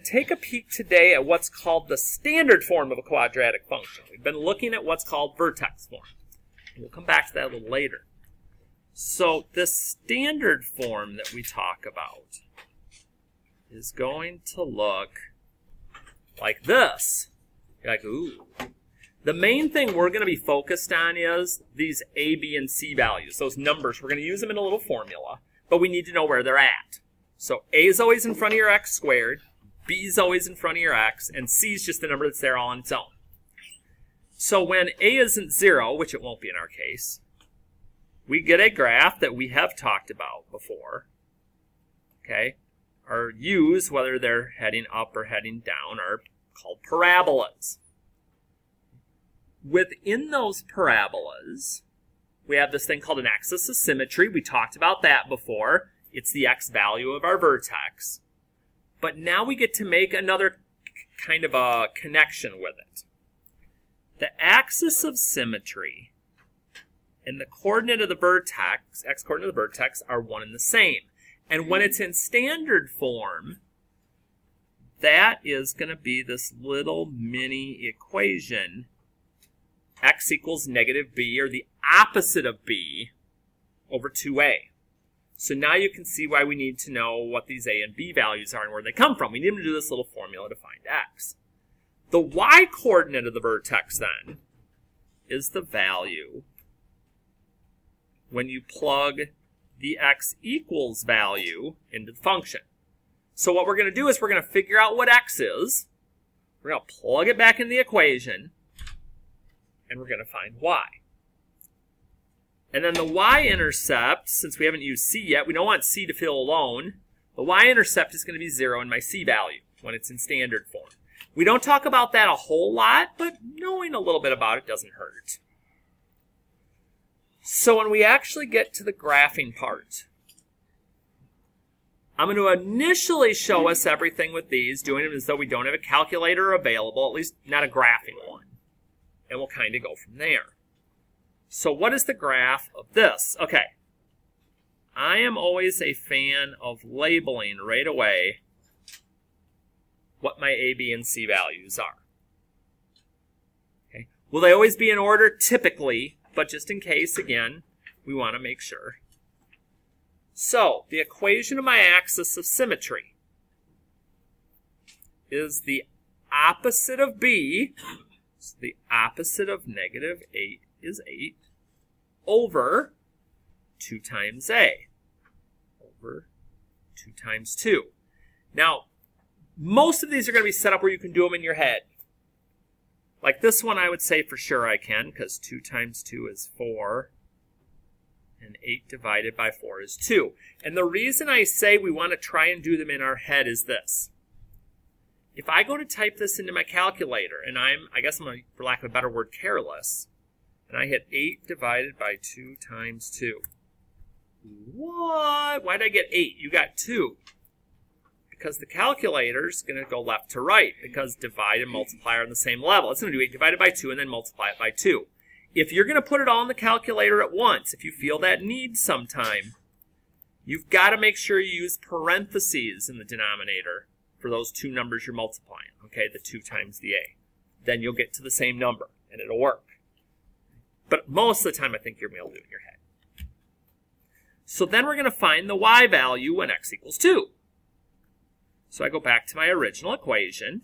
take a peek today at what's called the standard form of a quadratic function. We've been looking at what's called vertex form. We'll come back to that a little later. So the standard form that we talk about is going to look like this. You're like, ooh. The main thing we're going to be focused on is these A, B, and C values, those numbers. We're going to use them in a little formula, but we need to know where they're at. So A is always in front of your x squared, B is always in front of your x, and C is just the number that's there all on its own. So when A isn't 0, which it won't be in our case, we get a graph that we have talked about before. Okay? Our U's, whether they're heading up or heading down, are called parabolas. Within those parabolas, we have this thing called an axis of symmetry. We talked about that before. It's the x value of our vertex. But now we get to make another kind of a connection with it. The axis of symmetry and the coordinate of the vertex, x-coordinate of the vertex, are one and the same. And when it's in standard form, that is going to be this little mini equation, x equals negative b, or the opposite of b, over 2a. So now you can see why we need to know what these a and b values are and where they come from. We need to do this little formula to find x. The y-coordinate of the vertex, then, is the value when you plug the x equals value into the function. So what we're going to do is we're going to figure out what x is. We're going to plug it back in the equation, and we're going to find y. And then the y-intercept, since we haven't used c yet, we don't want c to feel alone. The y-intercept is going to be 0 in my c value when it's in standard form. We don't talk about that a whole lot, but knowing a little bit about it doesn't hurt. So when we actually get to the graphing part, I'm going to initially show us everything with these, doing them as though we don't have a calculator available, at least not a graphing one. And we'll kind of go from there. So what is the graph of this? Okay. I am always a fan of labeling right away what my A, B, and C values are. Okay. Will they always be in order? Typically, but just in case, again, we want to make sure. So, the equation of my axis of symmetry is the opposite of B. So the opposite of negative 8 is 8 over 2 times A over 2 times 2. Now, most of these are going to be set up where you can do them in your head. Like this one, I would say for sure I can, because 2 times 2 is 4, and 8 divided by 4 is 2. And the reason I say we want to try and do them in our head is this. If I go to type this into my calculator, and I guess I'm, for lack of a better word, careless, and I hit 8 divided by 2 times 2. What? Why did I get 8? You got 2. Because the calculator is going to go left to right, because divide and multiply are on the same level. It's going to do 8 divided by 2 and then multiply it by 2. If you're going to put it all in the calculator at once, if you feel that need sometime, you've got to make sure you use parentheses in the denominator for those two numbers you're multiplying, okay, the 2 times the a. Then you'll get to the same number, and it'll work. But most of the time, I think you're going to be able to do it in your head. So then we're going to find the y value when x equals 2. So I go back to my original equation,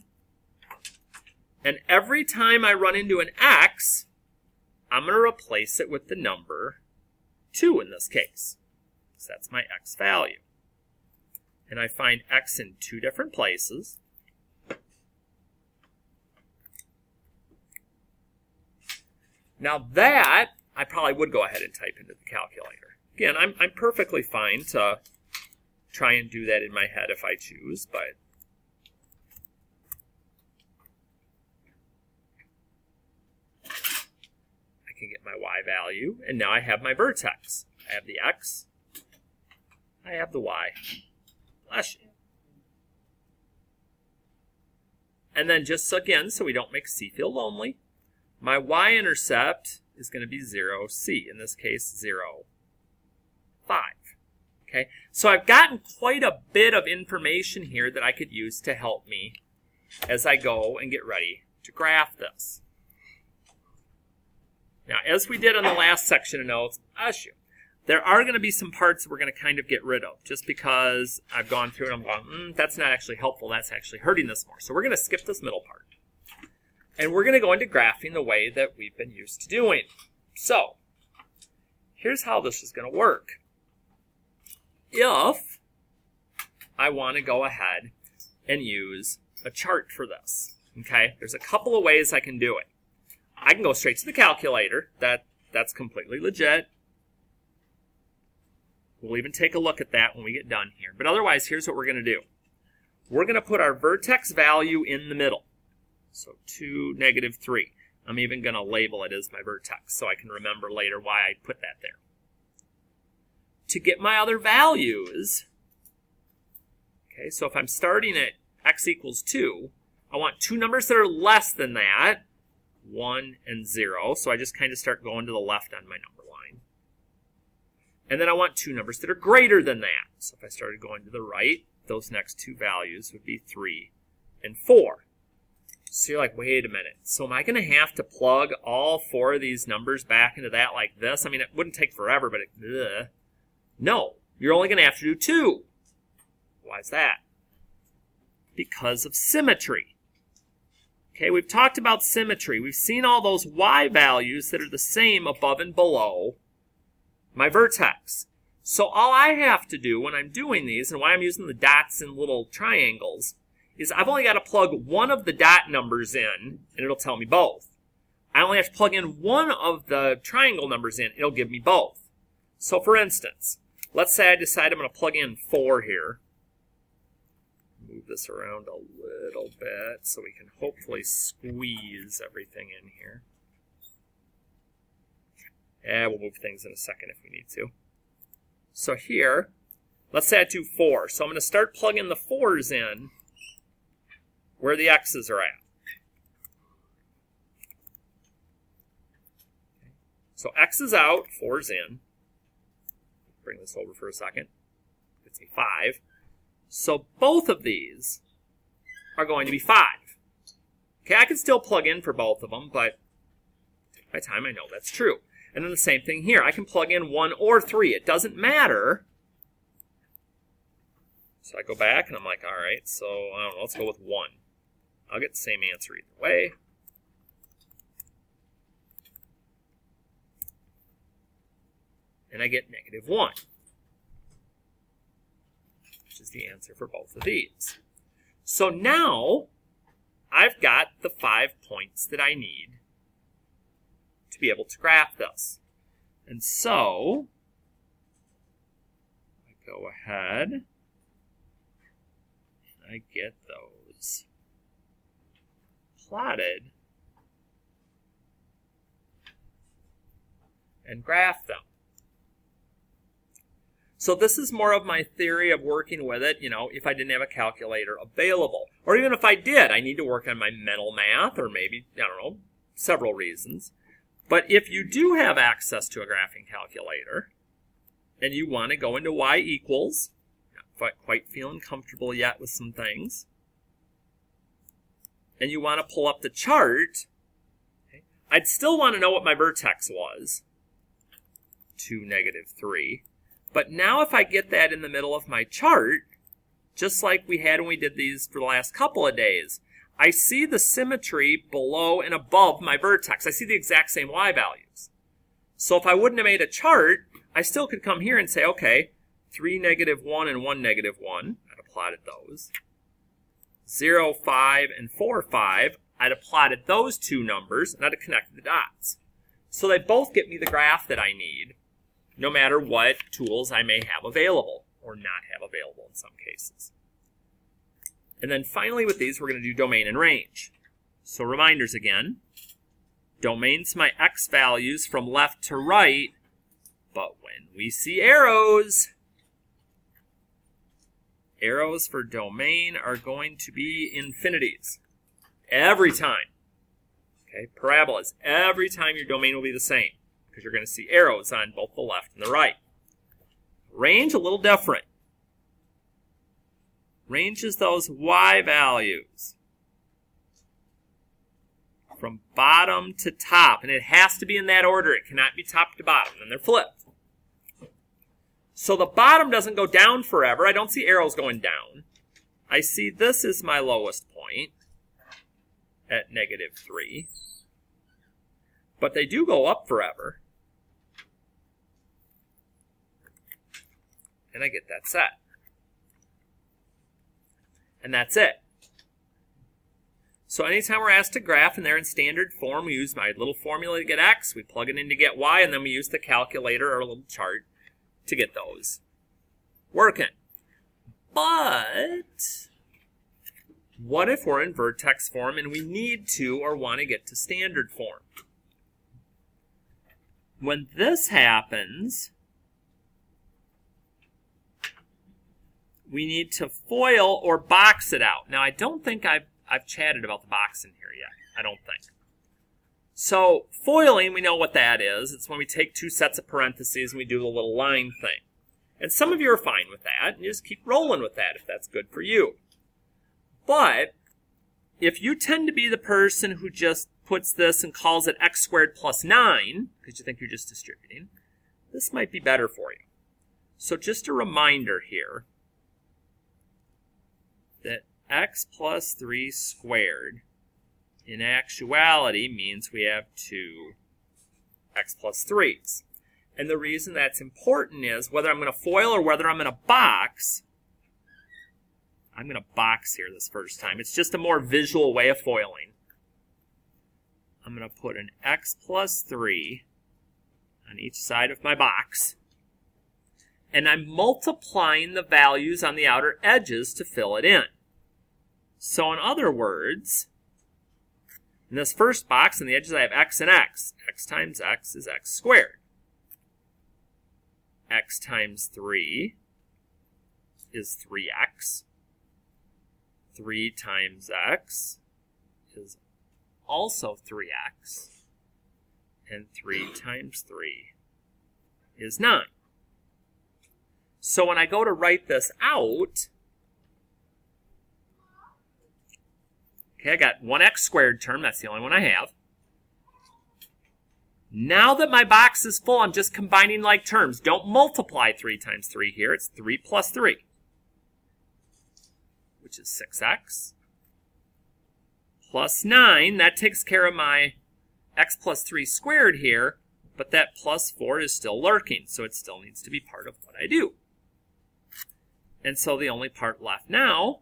and every time I run into an x, I'm going to replace it with the number 2 in this case. So that's my x value. And I find x in 2 different places. Now that, I probably would go ahead and type into the calculator. Again, I'm perfectly fine to try and do that in my head if I choose, but I can get my y value, and now I have my vertex. I have the x, I have the y. Bless you. And then just again, so we don't make C feel lonely, my y-intercept is going to be 0, C, in this case 0, 5. Okay, so I've gotten quite a bit of information here that I could use to help me as I go and get ready to graph this. Now, as we did on the last section of notes, there are going to be some parts we're going to kind of get rid of just because I've gone through and I'm going, that's not actually helpful. That's actually hurting this more. So we're going to skip this middle part. And we're going to go into graphing the way that we've been used to doing. So, here's how this is going to work. If I want to go ahead and use a chart for this, okay, there's a couple of ways I can do it. I can go straight to the calculator. That's completely legit. We'll even take a look at that when we get done here. But otherwise, here's what we're going to do. We're going to put our vertex value in the middle. So 2, -3. I'm even going to label it as my vertex so I can remember later why I put that there. To get my other values, okay, so if I'm starting at x equals 2, I want two numbers that are less than that, 1 and 0. So I just kind of start going to the left on my number line. And then I want two numbers that are greater than that. So if I started going to the right, those next two values would be 3 and 4. So you're like, wait a minute. So am I going to have to plug all 4 of these numbers back into that like this? I mean, it wouldn't take forever, but no, you're only going to have to do 2. Why is that? Because of symmetry. Okay, we've talked about symmetry. We've seen all those y values that are the same above and below my vertex. So all I have to do when I'm doing these, and why I'm using the dots and little triangles, is I've only got to plug one of the dot numbers in, and it'll tell me both. I only have to plug in one of the triangle numbers in, it'll give me both. So for instance, let's say I decide I'm going to plug in 4 here. Move this around a little bit so we can hopefully squeeze everything in here. We'll move things in a second if we need to. So here, let's say I do 4. So I'm going to start plugging the 4s in where the x's are at. So x is out, 4's in. Bring this over for a second. Gets me 5. So both of these are going to be 5. Okay, I can still plug in for both of them, but by the time I know that's true. And then the same thing here. I can plug in 1 or 3. It doesn't matter. So I go back and I'm like, all right, so I don't know, let's go with 1. I'll get the same answer either way. And I get -1. Which is the answer for both of these. So now I've got the 5 points that I need to be able to graph this. And so I go ahead and I get those plotted and graph them. So this is more of my theory of working with it, if I didn't have a calculator available. Or even if I did, I need to work on my mental math, or maybe, several reasons. But if you do have access to a graphing calculator, and you want to go into y equals, not quite feeling comfortable yet with some things, and you want to pull up the chart, okay, I'd still want to know what my vertex was, 2, -3. But now if I get that in the middle of my chart, just like we had when we did these for the last couple of days, I see the symmetry below and above my vertex. I see the exact same y values. So if I wouldn't have made a chart, I still could come here and say, okay, 3, -1, and 1, -1. I'd have plotted those. 0, 5, and 4, 5. I'd have plotted those two numbers, and I'd have connected the dots. So they both get me the graph that I need, no matter what tools I may have available, or not have available in some cases. And then finally with these, we're going to do domain and range. So reminders again. Domain's my x values from left to right, but when we see arrows for domain are going to be infinities. Every time. Okay, parabolas. Every time your domain will be the same, because you're going to see arrows on both the left and the right. Range, a little different. Range is those y values from bottom to top. And it has to be in that order. It cannot be top to bottom. And they're flipped. So the bottom doesn't go down forever. I don't see arrows going down. I see this is my lowest point at -3. But they do go up forever. And I get that set. And that's it. So anytime we're asked to graph and they're in standard form, we use my little formula to get x, we plug it in to get y, and then we use the calculator or a little chart to get those working. But what if we're in vertex form and we need to or want to get to standard form? When this happens, we need to FOIL or box it out. Now, I don't think I've chatted about the boxing here yet. I don't think. So, foiling, we know what that is. It's when we take two sets of parentheses and we do the little line thing. And some of you are fine with that, and you just keep rolling with that if that's good for you. But if you tend to be the person who just puts this and calls it x squared plus 9, because you think you're just distributing, this might be better for you. So just a reminder here that x plus 3 squared in actuality means we have two x plus 3's. And the reason that's important is whether I'm going to FOIL or whether I'm going to box. I'm going to box here this first time. It's just a more visual way of foiling. I'm going to put an x plus 3 on each side of my box. And I'm multiplying the values on the outer edges to fill it in. So in other words, in this first box on the edges I have x and x. X times x is x squared. X times 3 is 3x. 3 times x is also 3x. And 3 times 3 is 9. So when I go to write this out, okay, I got one x squared term. That's the only one I have. Now that my box is full, I'm just combining like terms. Don't multiply 3 times 3 here. It's 3 plus 3, which is 6x. Plus 9, that takes care of my x plus 3 squared here, but that plus 4 is still lurking, so it still needs to be part of what I do. And so the only part left now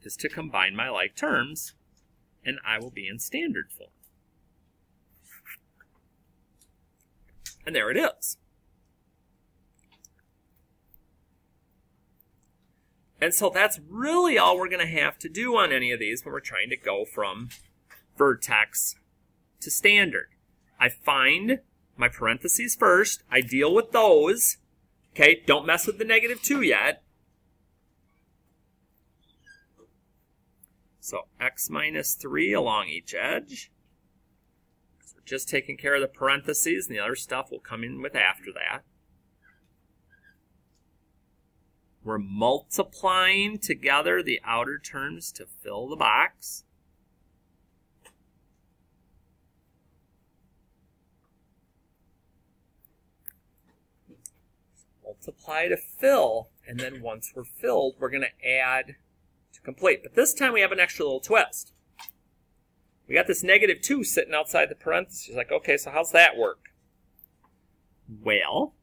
is to combine my like terms, and I will be in standard form. And there it is. And so that's really all we're going to have to do on any of these when we're trying to go from vertex to standard. I find my parentheses first. I deal with those. Okay, don't mess with the -2 yet. So x minus 3 along each edge. So we're just taking care of the parentheses, and the other stuff will come in with after that. We're multiplying together the outer terms to fill the box. Multiply to fill, and then once we're filled, we're going to add to complete. But this time we have an extra little twist. We got this -2 sitting outside the parentheses. Like, okay, so how's that work? Well,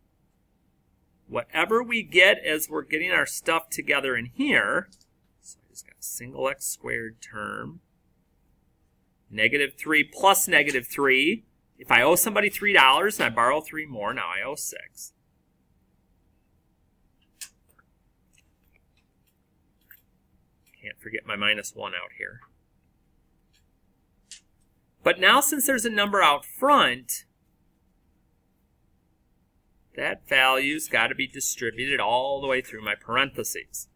whatever we get as we're getting our stuff together in here, so I just got a single x squared term, -3 plus -3. If I owe somebody $3 and I borrow 3 more, now I owe 6. Can't forget my -1 out here. But now since there's a number out front, that value's got to be distributed all the way through my parentheses.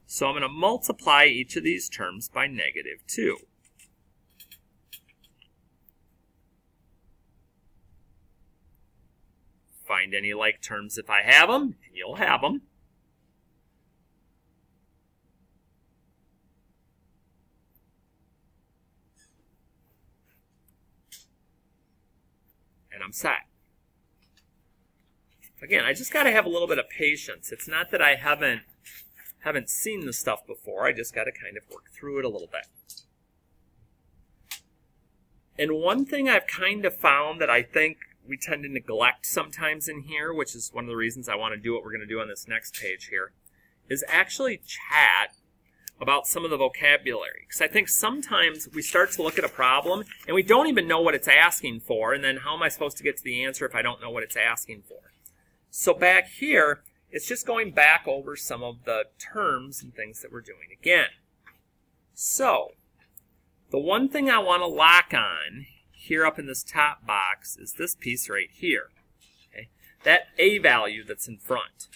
So I'm going to multiply each of these terms by -2. Find any like terms if I have them. You'll have them. And I'm set. Again, I just got to have a little bit of patience. It's not that I haven't seen this stuff before. I just got to kind of work through it a little bit. And one thing I've kind of found that I think we tend to neglect sometimes in here, which is one of the reasons I want to do what we're going to do on this next page here, is actually chat about some of the vocabulary. Because I think sometimes we start to look at a problem and we don't even know what it's asking for, and then how am I supposed to get to the answer if I don't know what it's asking for? So back here, it's just going back over some of the terms and things that we're doing again. So, the one thing I want to lock on here up in this top box is this piece right here. Okay? That A value that's in front.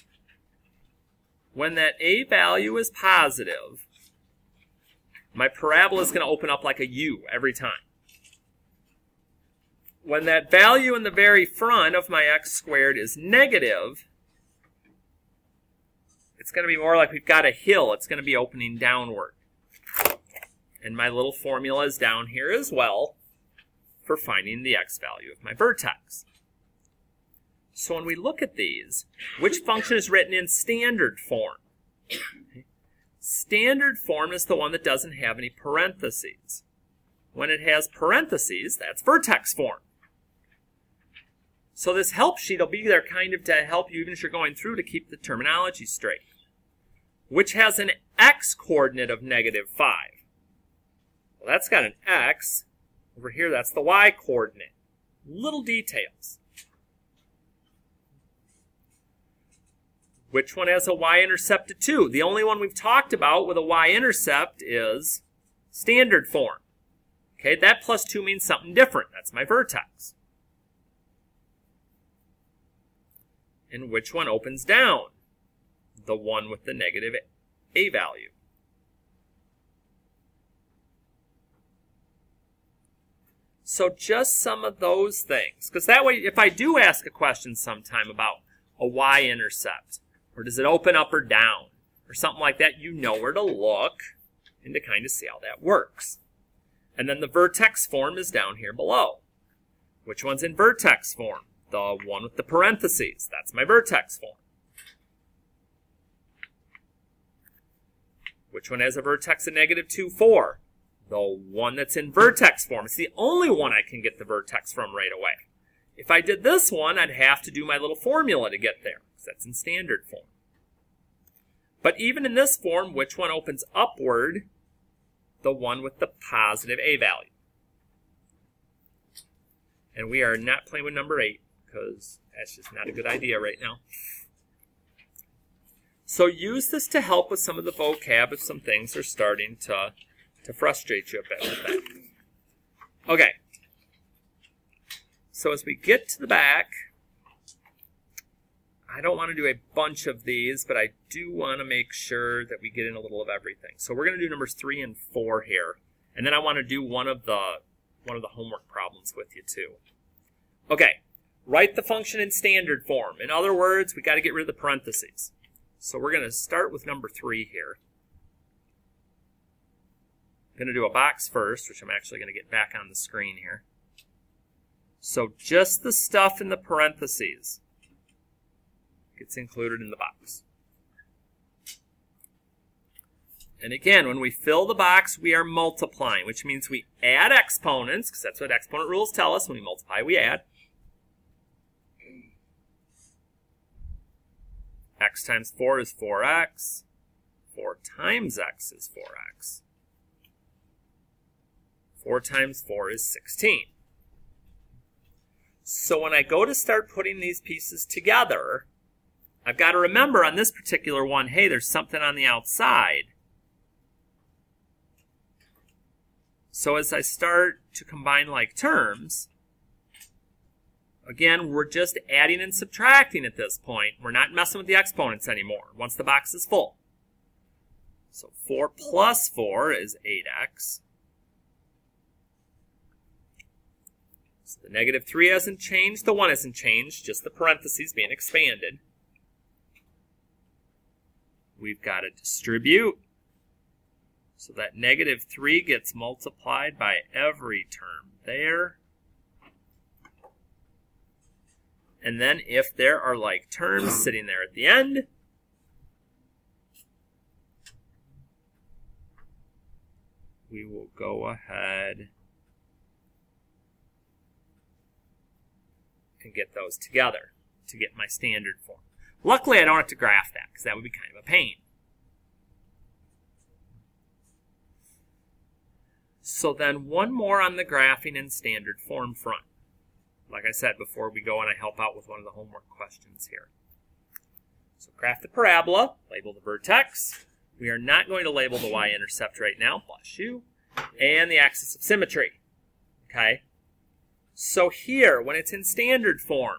When that A value is positive, my parabola is going to open up like a U every time. When that value in the very front of my x squared is negative, it's going to be more like we've got a hill. It's going to be opening downward. And my little formula is down here as well for finding the x value of my vertex. So when we look at these, which function is written in standard form? Standard form is the one that doesn't have any parentheses. When it has parentheses, that's vertex form. So this help sheet will be there kind of to help you even as you're going through to keep the terminology straight. Which has an x coordinate of negative 5. Well, that's got an x. Over here, that's the y coordinate. Little details. Which one has a y-intercept of 2? The only one we've talked about with a y-intercept is standard form. Okay, that plus 2 means something different. That's my vertex. And which one opens down? The one with the negative A value. So just some of those things. Because that way, if I do ask a question sometime about a y-intercept, or does it open up or down, or something like that, you know where to look and to kind of see how that works. And then the vertex form is down here below. Which one's in vertex form? The one with the parentheses. That's my vertex form. Which one has a vertex of negative 2, 4? The one that's in vertex form. It's the only one I can get the vertex from right away. If I did this one, I'd have to do my little formula to get there, because that's in standard form. But even in this form, which one opens upward? The one with the positive A value. And we are not playing with number 8, because that's just not a good idea right now. So use this to help with some of the vocab if some things are starting to frustrate you a bit with that. Okay. So as we get to the back, I don't want to do a bunch of these, but I do want to make sure that we get in a little of everything. So we're going to do numbers 3 and 4 here. And then I want to do one of the homework problems with you too. Okay. Write the function in standard form. In other words, we got to get rid of the parentheses. So we're going to start with number 3 here. I'm going to do a box first, which I'm actually going to get back on the screen here. So just the stuff in the parentheses gets included in the box. And again, when we fill the box, we are multiplying, which means we add exponents, because that's what exponent rules tell us. When we multiply, we add. X times 4 is 4x. 4 times x is 4x. 4 times 4 is 16. So when I go to start putting these pieces together, I've got to remember on this particular one, hey, there's something on the outside. So as I start to combine like terms, again, we're just adding and subtracting at this point. We're not messing with the exponents anymore once the box is full. So 4 plus 4 is 8x. So the negative 3 hasn't changed, the 1 hasn't changed, just the parentheses being expanded. We've got to distribute. So that negative 3 gets multiplied by every term there. And then if there are like terms sitting there at the end, we will go ahead and get those together to get my standard form. Luckily, I don't have to graph that because that would be kind of a pain. So then one more on the graphing in standard form front. Like I said before, we go and I help out with one of the homework questions here. So graph the parabola, label the vertex. We are not going to label the y-intercept right now, bless you, and the axis of symmetry. Okay? So here, when it's in standard form,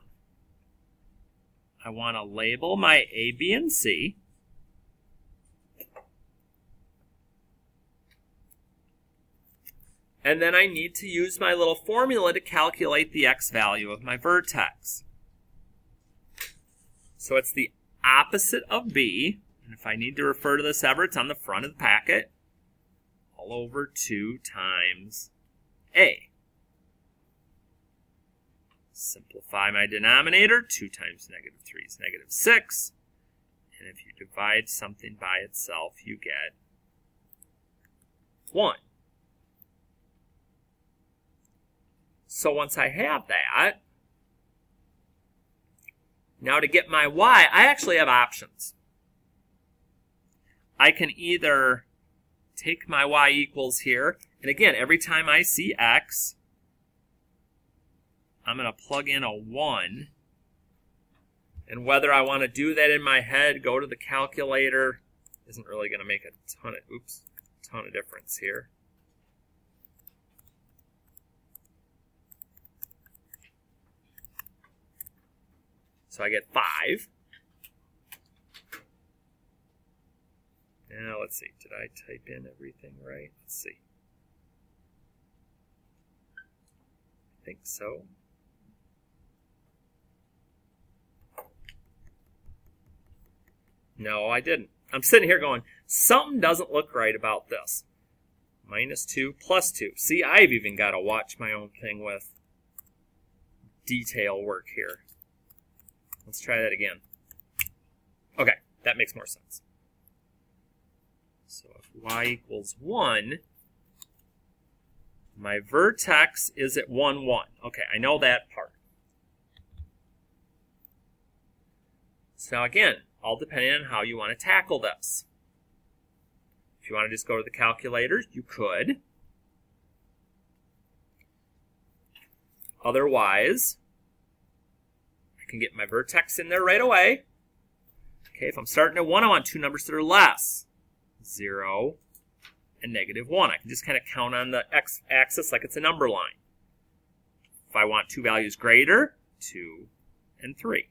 I want to label my A, B, and C. And then I need to use my little formula to calculate the x value of my vertex. So it's the opposite of B. And if I need to refer to this ever, it's on the front of the packet. All over 2 times A. Simplify my denominator. 2 times negative 3 is negative 6. And if you divide something by itself, you get 1. So once I have that, now to get my y, I actually have options. I can either take my y equals here, and again, every time I see x, I'm going to plug in a 1. And whether I want to do that in my head, go to the calculator, isn't really going to make a ton of difference here. So I get 5. Now let's see, did I type in everything right? Let's see. I think so. No, I didn't. I'm sitting here going, something doesn't look right about this. -2 plus 2. See, I've even got to watch my own thing with detail work here. Let's try that again. Okay, that makes more sense. So if y equals 1, my vertex is at 1, 1. Okay, I know that part. So now again, all depending on how you want to tackle this. If you want to just go to the calculator, you could. Otherwise, I can get my vertex in there right away. Okay, if I'm starting at 1, I want 2 numbers that are less. 0 and -1. I can just kind of count on the x-axis like it's a number line. If I want 2 values greater, 2 and 3.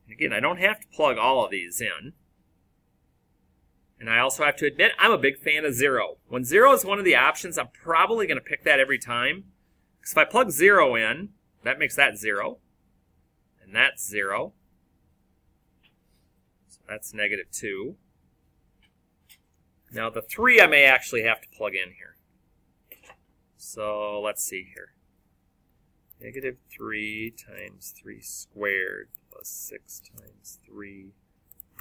And again, I don't have to plug all of these in. And I also have to admit, I'm a big fan of 0. When 0 is one of the options, I'm probably going to pick that every time. Because if I plug 0 in, that makes that 0. And that's 0. So that's -2. Now the 3 I may actually have to plug in here. So let's see here. -3 times 3 squared plus 6 times 3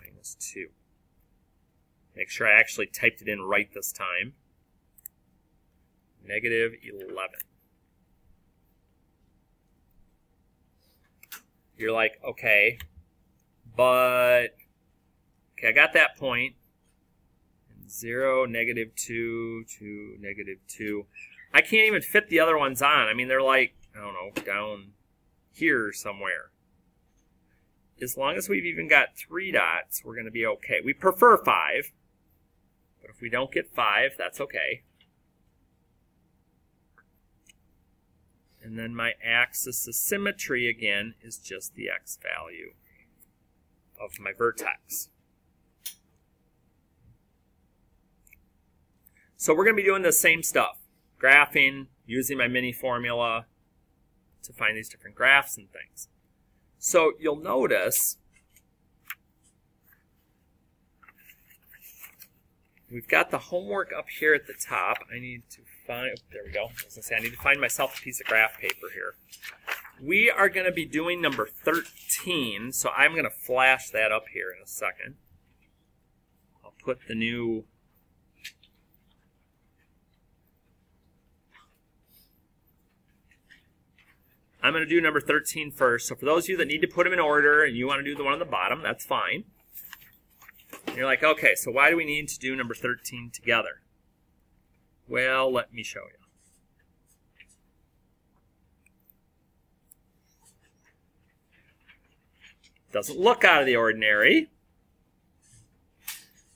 minus 2. Make sure I actually typed it in right this time. -11. You're like, okay, but, okay, I got that point. 0, -2, 2, -2. I can't even fit the other ones on. I mean, they're like, I don't know, down here somewhere. As long as we've even got 3 dots, we're going to be okay. We prefer 5, but if we don't get 5, that's okay. And then my axis of symmetry, again, is just the x value of my vertex. So we're going to be doing the same stuff. graphing, using my mini formula to find these different graphs and things. So you'll notice we've got the homework up here at the top. I need to find, there we go. I was going to say I need to find myself a piece of graph paper here. We are going to be doing number 13, so I'm going to flash that up here in a second. I'll put the new I'm going to do number 13 first. So for those of you that need to put them in order and you want to do the one on the bottom, that's fine. And you're like, okay, so why do we need to do number 13 together? Well, let me show you. Doesn't look out of the ordinary.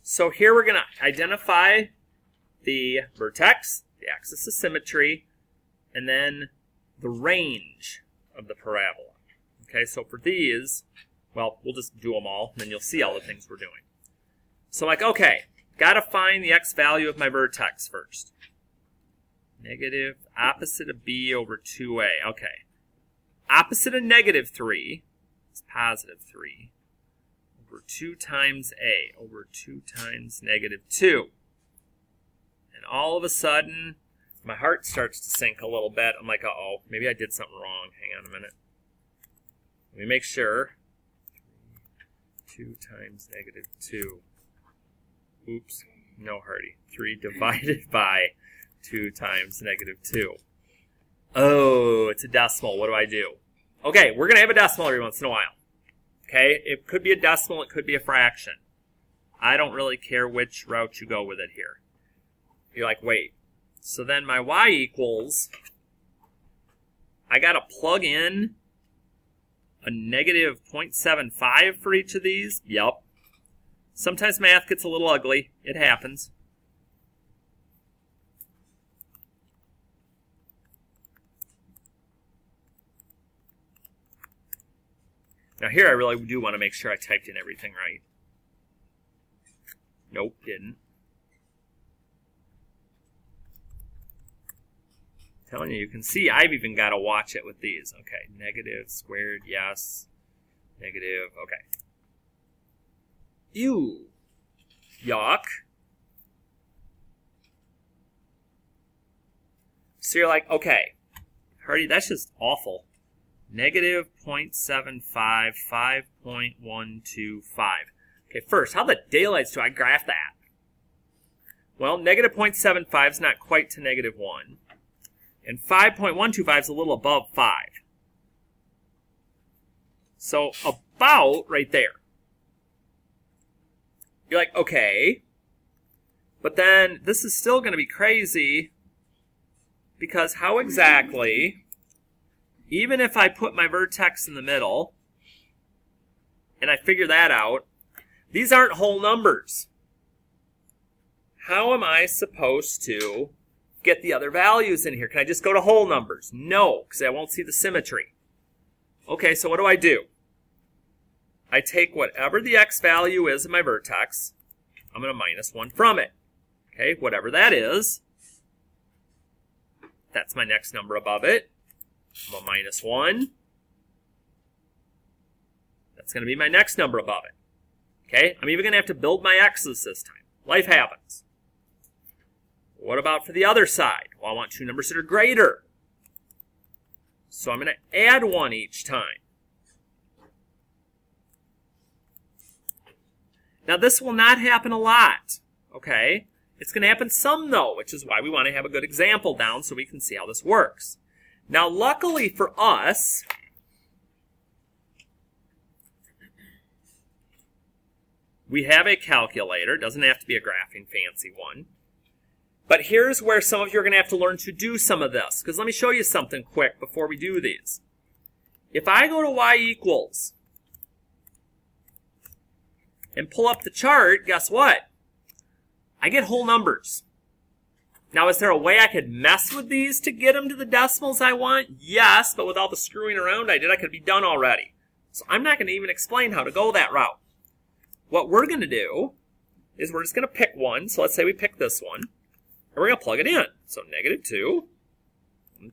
So here we're going to identify the vertex, the axis of symmetry, and then the range of the parabola. Okay, so for these, well, we'll just do them all, and then you'll see all the things we're doing. So I'm like, okay, got to find the x value of my vertex first. Negative opposite of b over 2a. Okay. Opposite of negative 3 is positive 3 over 2 times a over 2 times negative 2. And all of a sudden, my heart starts to sink a little bit. I'm like, uh-oh, maybe I did something wrong. Hang on a minute. Let me make sure. 2 times negative 2. Oops, no, Harty. 3 divided by 2 times negative 2. Oh, it's a decimal. What do I do? Okay, we're going to have a decimal every once in a while. Okay, it could be a decimal. It could be a fraction. I don't really care which route you go with it here. You're like, wait. So then my y equals, I got to plug in a negative 0.75 for each of these. Yep. Sometimes math gets a little ugly. It happens. Now here I really do want to make sure I typed in everything right. Nope, didn't. Telling you, you can see I've even got to watch it with these. Okay, negative, squared, yes. Negative, okay. Ew. Yuck. So you're like, okay, Harty, that's just awful. Negative 0.75, 5.125. Okay, first, how the daylights do I graph that? Well, negative 0.75 is not quite to negative 1. And 5.125 is a little above 5. So about right there. You're like, okay. But then this is still going to be crazy. Because how exactly, even if I put my vertex in the middle, and I figure that out, these aren't whole numbers. How am I supposed to get the other values in here? Can I just go to whole numbers? No, because I won't see the symmetry. Okay, so what do? I take whatever the x value is of my vertex. I'm going to minus 1 from it. Okay, whatever that is. That's my next number above it. I'm going to minus 1. That's going to be my next number above it. Okay, I'm even going to have to build my x's this time. Life happens. What about for the other side? Well, I want 2 numbers that are greater. So I'm going to add 1 each time. Now, this will not happen a lot, okay? It's going to happen some, though, which is why we want to have a good example down so we can see how this works. Now, luckily for us, we have a calculator. It doesn't have to be a graphing fancy one. But here's where some of you are going to have to learn to do some of this. Because let me show you something quick before we do these. If I go to y equals and pull up the chart, guess what? I get whole numbers. Now, is there a way I could mess with these to get them to the decimals I want? Yes, but with all the screwing around I did, I could be done already. So I'm not going to even explain how to go that route. What we're going to do is we're just going to pick one. So let's say we pick this one. we're going to plug it in. So negative 2,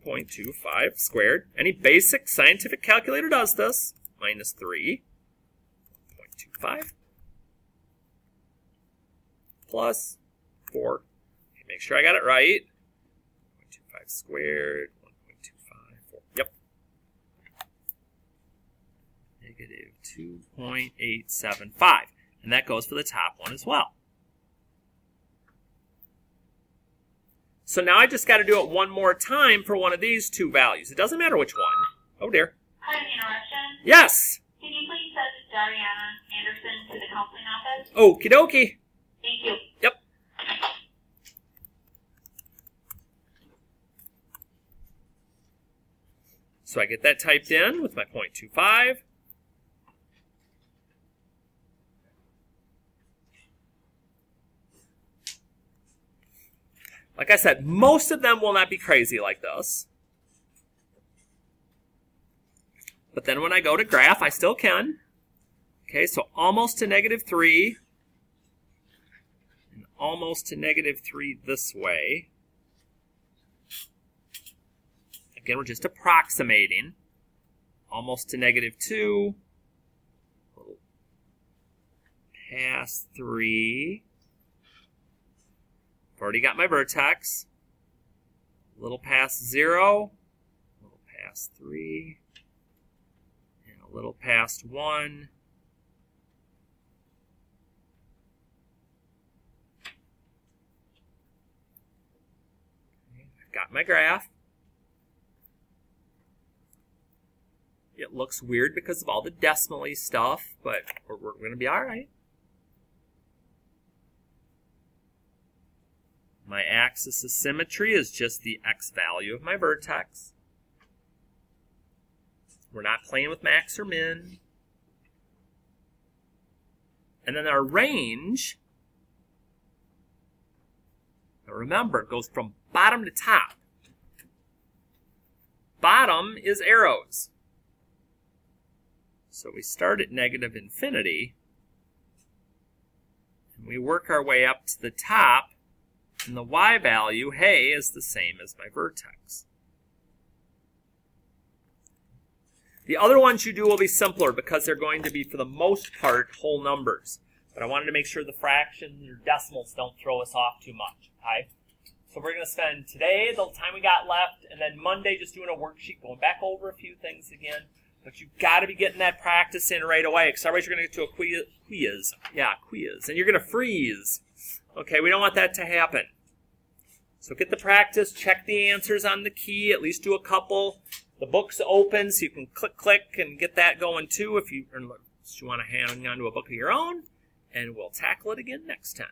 1.25 squared. Any basic scientific calculator does this. Minus 3, 1.25. Plus 4. Okay, make sure I got it right. 1.25 squared, 1.25, 4. Yep. Negative 2.875. And that goes for the top one as well. So now I just got to do it one more time for one of these two values. It doesn't matter which one. Oh, dear. Pardon the interruption. Yes. Can you please send Diana Anderson to the counseling office? Okie dokie. Thank you. Yep. So I get that typed in with my 0.25. Like I said, most of them will not be crazy like this. But then when I go to graph, I still can. Okay, so almost to negative 3. And almost to negative 3 this way. Again, we're just approximating. Almost to negative 2. Past 3. I've already got my vertex. A little past 0. A little past 3. And a little past 1. I've got my graph. It looks weird because of all the decimal-y stuff, but we're going to be all right. My axis of symmetry is just the x value of my vertex. We're not playing with max or min. And then our range, now remember, goes from bottom to top. Bottom is arrows. So we start at negative infinity, and we work our way up to the top. And the y value, hey, is the same as my vertex. The other ones you do will be simpler because they're going to be, for the most part, whole numbers. But I wanted to make sure the fractions or decimals don't throw us off too much. Okay? So we're going to spend today, the time we got left, and then Monday just doing a worksheet, going back over a few things again. But you've got to be getting that practice in right away, because otherwise you're going to get to a quiz. Yeah, quiz. And you're going to freeze. Okay, we don't want that to happen. So get the practice, check the answers on the key, at least do a couple. The book's open, so you can click and get that going too if you want to hang on to a book of your own. And we'll tackle it again next time.